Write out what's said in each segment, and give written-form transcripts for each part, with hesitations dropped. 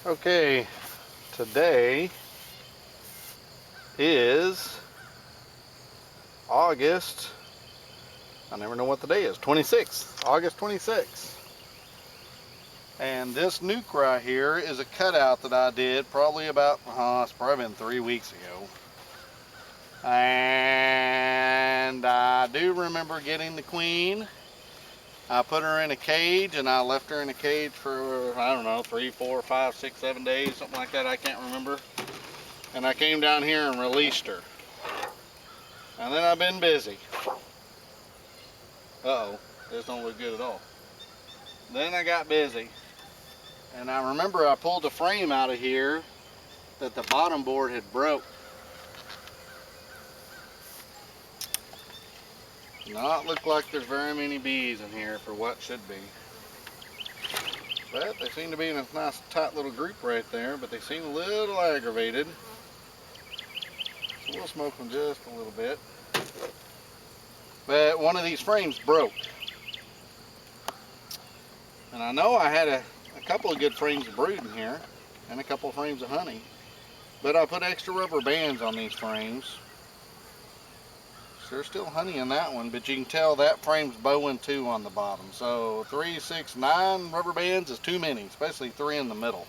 Okay, today is August. I never know what the day is. 26th. August 26th. And this nuke right here is a cutout that I did probably about, it's probably been 3 weeks ago. And I do remember getting the queen. I put her in a cage and I left her in a cage for, I don't know, 3, 4, 5, 6, 7 days, something like that. I can't remember. And I came down here and released her. And then I've been busy. Uh-oh, this don't look good at all. Then I got busy. And I remember I pulled the frame out of here that the bottom board had broke. Not look like there's very many bees in here for what should be. But they seem to be in a nice tight little group right there, but they seem a little aggravated. So we'll smoke them just a little bit. But one of these frames broke. And I know I had a couple of good frames of brood in here and a couple of frames of honey. But I put extra rubber bands on these frames. So there's still honey in that one, but you can tell that frame's bowing too on the bottom. So 3, 6, 9 rubber bands is too many, especially 3 in the middle.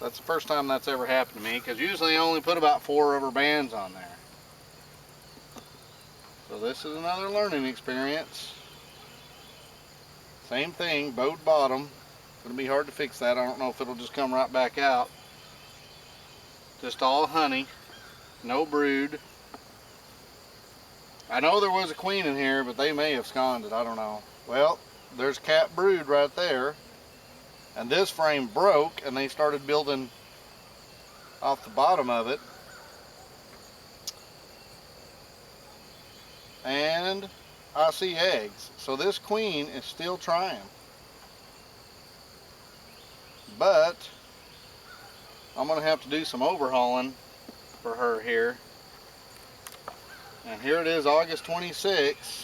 That's the first time that's ever happened to me, because usually I only put about 4 rubber bands on there. So this is another learning experience. Same thing, bowed bottom. It's going to be hard to fix that. I don't know if it'll just come right back out. Just all honey, no brood. I know there was a queen in here, but they may have sconded, I don't know. Well, there's cat brood right there. And this frame broke and they started building off the bottom of it. And I see eggs. So this queen is still trying. But I'm going to have to do some overhauling for her here. And here it is, August 26th.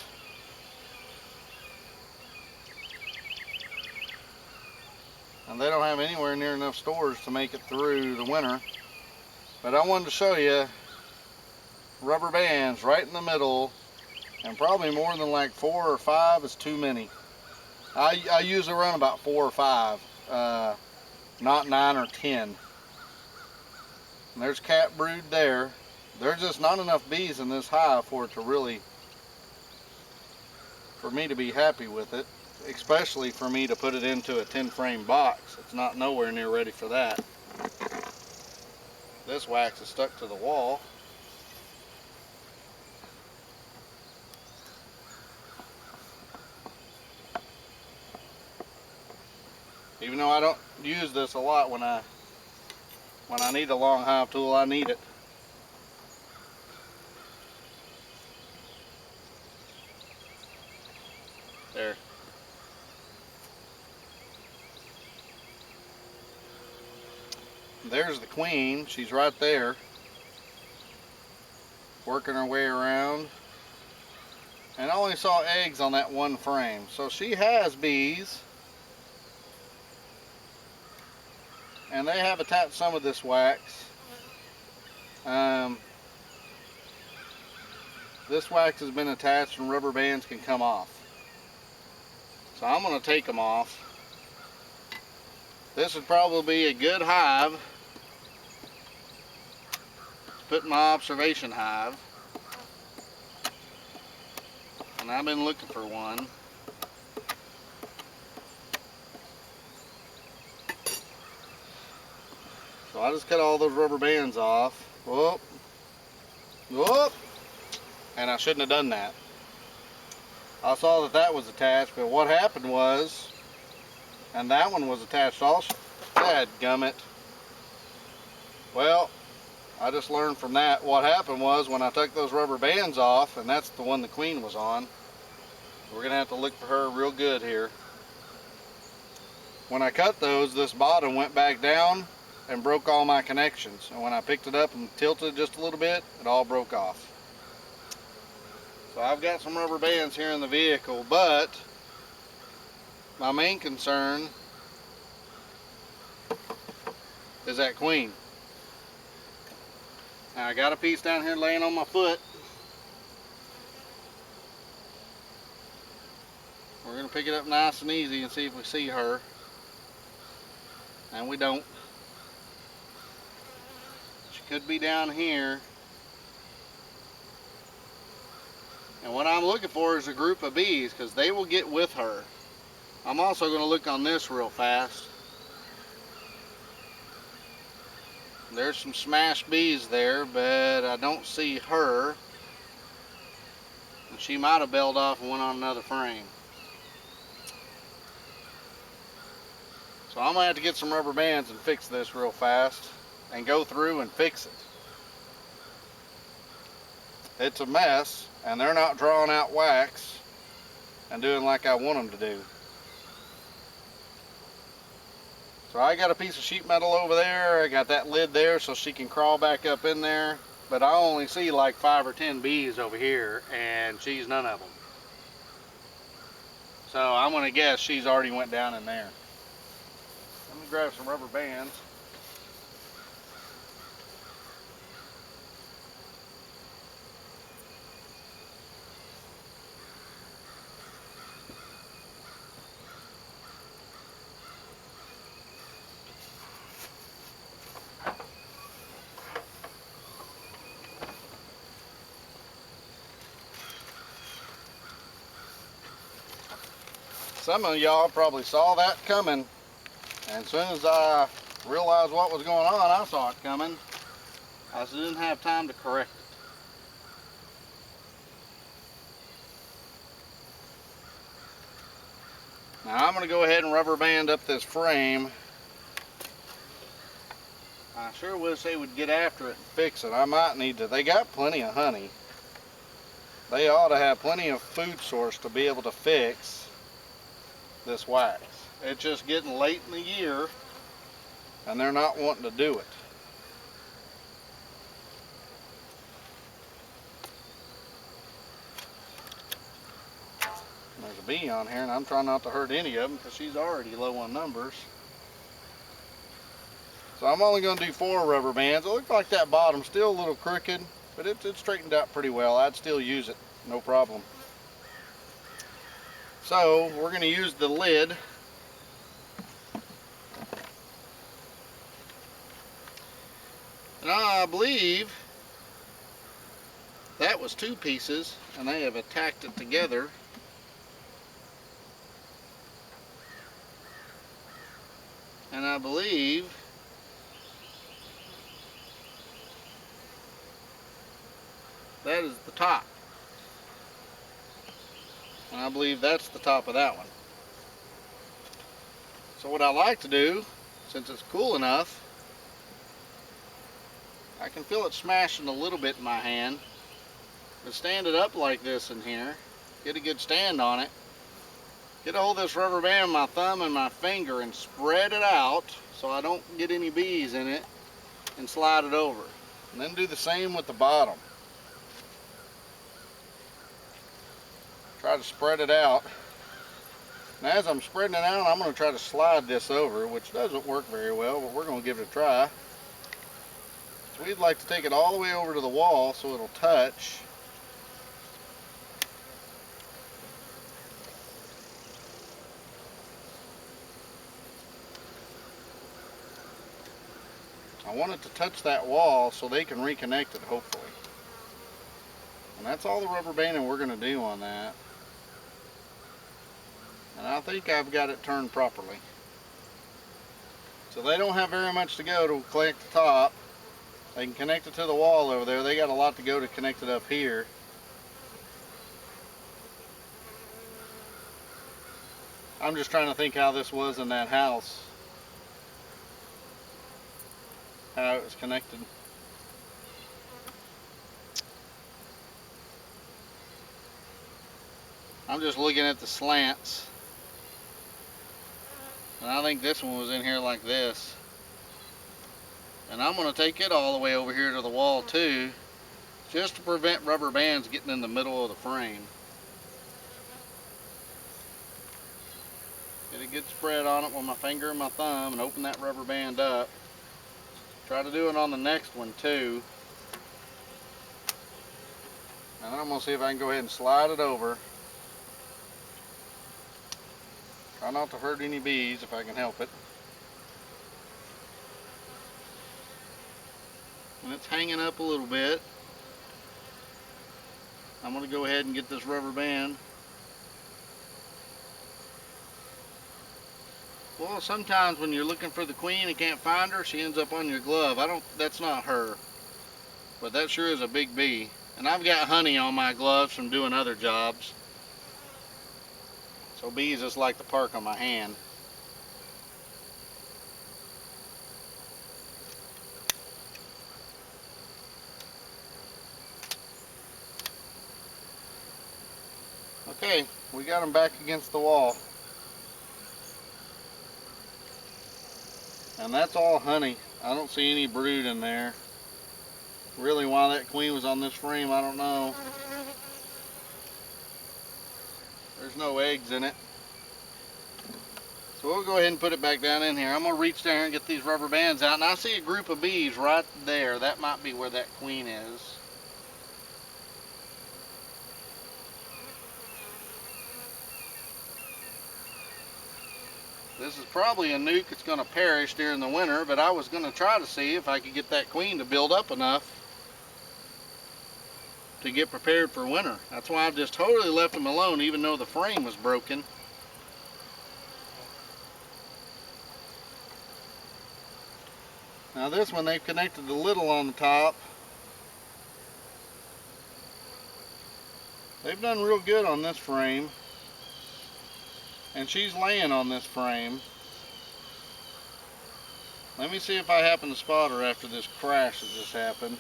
And they don't have anywhere near enough stores to make it through the winter. But I wanted to show you rubber bands right in the middle, and probably more than like 4 or 5 is too many. I usually run about 4 or 5, not 9 or 10. And there's cat brood there. There's just not enough bees in this hive for it to really, for me to be happy with it, especially for me to put it into a 10 frame box. It's not nowhere near ready for that. This wax is stuck to the wall. Even though I don't use this a lot, when I need a long hive tool, I need it. There. There's the queen. She's right there, working her way around. And I only saw eggs on that one frame. So she has bees. And they have attached some of this wax. This wax has been attached and rubber bands can come off. So I'm going to take them off. This would probably be a good hive to put in my observation hive. And I've been looking for one. So I just cut all those rubber bands off. Whoop. Whoop. And I shouldn't have done that. I saw that that was attached, but what happened was, and that one was attached also. Dadgummit. Well, I just learned from that. What happened was, when I took those rubber bands off, and that's the one the queen was on, we're going to have to look for her real good here. When I cut those, this bottom went back down and broke all my connections. And when I picked it up and tilted just a little bit, it all broke off. So I've got some rubber bands here in the vehicle, but my main concern is that queen. Now I got a piece down here laying on my foot. We're going to pick it up nice and easy and see if we see her. And we don't. She could be down here. And what I'm looking for is a group of bees, because they will get with her. I'm also going to look on this real fast. There's some smashed bees there, but I don't see her. And she might have bailed off and went on another frame. So I'm going to have to get some rubber bands and fix this real fast and go through and fix it. It's a mess, and they're not drawing out wax and doing like I want them to do. So I got a piece of sheet metal over there. I got that lid there so she can crawl back up in there. But I only see like 5 or 10 bees over here, and she's none of them. So I'm going to guess she's already went down in there. Let me grab some rubber bands. Some of y'all probably saw that coming, and as soon as I realized what was going on, I saw it coming. I just didn't have time to correct it. Now I'm going to go ahead and rubber band up this frame. I sure wish they would get after it and fix it. I might need to. They got plenty of honey. They ought to have plenty of food source to be able to fix this wax. It's just getting late in the year and they're not wanting to do it. There's a bee on here and I'm trying not to hurt any of them because she's already low on numbers. So I'm only going to do 4 rubber bands. It looks like that bottom's still a little crooked, but it's straightened out pretty well. I'd still use it, no problem. So we're going to use the lid. And I believe that was 2 pieces and they have attacked it together. And I believe that is the top. And I believe that's the top of that one. So what I like to do, since it's cool enough, I can feel it smashing a little bit in my hand. But stand it up like this in here, get a good stand on it, get a hold of this rubber band with my thumb and my finger and spread it out so I don't get any bees in it, and slide it over. And then do the same with the bottom. Try to spread it out. Now as I'm spreading it out, I'm going to try to slide this over, which doesn't work very well, but we're going to give it a try. So we'd like to take it all the way over to the wall so it'll touch. I want it to touch that wall so they can reconnect it, hopefully. And that's all the rubber banding we're going to do on that. And I think I've got it turned properly. So they don't have very much to go to connect the top. They can connect it to the wall over there. They got a lot to go to connect it up here. I'm just trying to think how this was in that house. How it was connected. I'm just looking at the slants. And I think this one was in here like this. And I'm going to take it all the way over here to the wall too, just to prevent rubber bands getting in the middle of the frame. Get a good spread on it with my finger and my thumb and open that rubber band up. Try to do it on the next one too. And then I'm going to see if I can go ahead and slide it over. Try not to hurt any bees if I can help it. And it's hanging up a little bit. I'm going to go ahead and get this rubber band. Well, sometimes when you're looking for the queen and can't find her, she ends up on your glove. That's not her. But that sure is a big bee. And I've got honey on my gloves from doing other jobs. So bees just like to park on my hand. Okay, we got them back against the wall. And that's all honey. I don't see any brood in there. Really, why that queen was on this frame, I don't know. There's no eggs in it. So we'll go ahead and put it back down in here. I'm going to reach there and get these rubber bands out. And I see a group of bees right there. That might be where that queen is. This is probably a nuke that's going to perish during the winter, but I was going to try to see if I could get that queen to build up enough to get prepared for winter. That's why I've just totally left them alone, even though the frame was broken. Now this one, they've connected the little on the top. They've done real good on this frame. And she's laying on this frame. Let me see if I happen to spot her after this crash that just happened.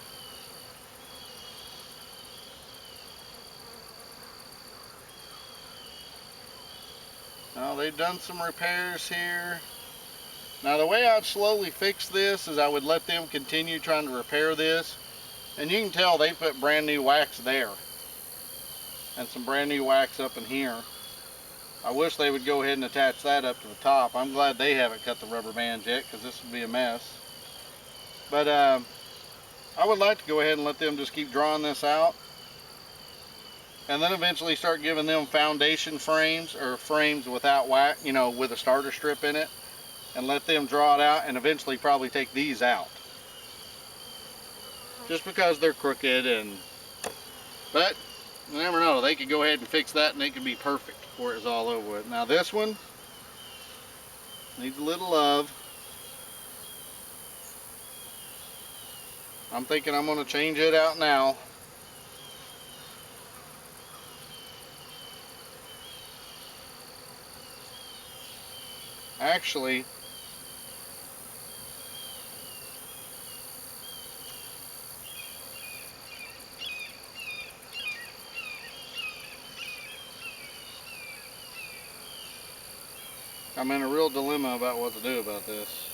Now they've done some repairs here. Now the way I'd slowly fix this is I would let them continue trying to repair this. And you can tell they put brand new wax there. And some brand new wax up in here. I wish they would go ahead and attach that up to the top. I'm glad they haven't cut the rubber bands yet, because this would be a mess. But I would like to go ahead and let them just keep drawing this out. And then eventually start giving them foundation frames, or frames without wax, you know, with a starter strip in it. And let them draw it out, and eventually probably take these out. Just because they're crooked, but you never know. They could go ahead and fix that, and it could be perfect before it's all over with. Now this one needs a little love. I'm thinking I'm going to change it out now. Actually, I'm in a real dilemma about what to do about this.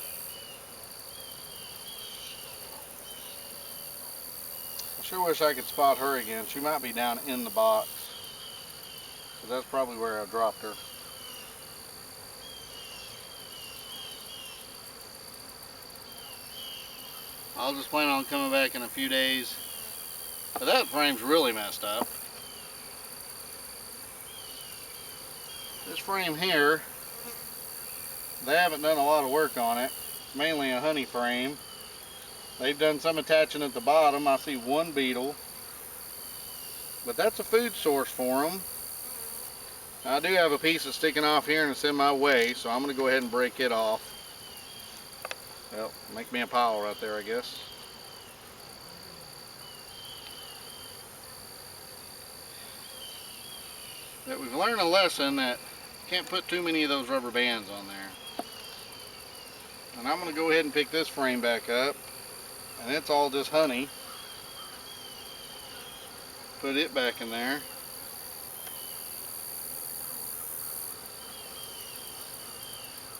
I sure wish I could spot her again. She might be down in the box. So that's probably where I dropped her. I'll just plan on coming back in a few days. But that frame's really messed up. This frame here, they haven't done a lot of work on it. It's mainly a honey frame. They've done some attaching at the bottom. I see one beetle. But that's a food source for them. I do have a piece that's sticking off here and it's in my way, so I'm going to go ahead and break it off. Well, make me a pile right there, I guess. But we've learned a lesson that you can't put too many of those rubber bands on there. And I'm going to go ahead and pick this frame back up. And it's all just honey. Put it back in there.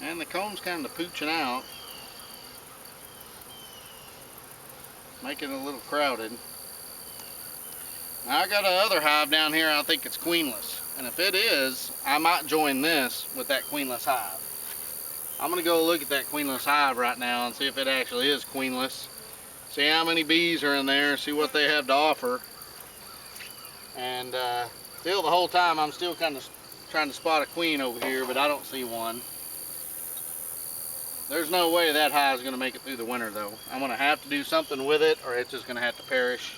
And the comb's kind of pooching out. Making it a little crowded. Now I got another hive down here, I think it's queenless. And if it is, I might join this with that queenless hive. I'm gonna go look at that queenless hive right now and see if it actually is queenless. See how many bees are in there, see what they have to offer. And still the whole time I'm still kind of trying to spot a queen over here, but I don't see one. There's no way that hive is gonna make it through the winter though. I'm gonna have to do something with it or it's just gonna have to perish.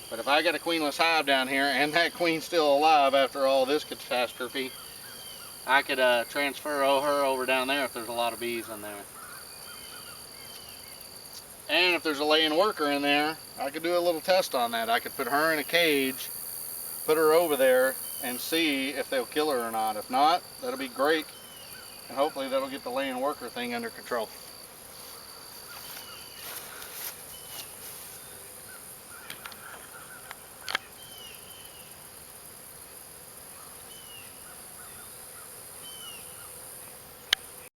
But if I got a queenless hive down here and that queen's still alive after all this catastrophe, I could transfer her over down there if there's a lot of bees in there. And if there's a laying worker in there, I could do a little test on that. I could put her in a cage, put her over there, and see if they'll kill her or not. If not, that'll be great. And hopefully that'll get the laying worker thing under control.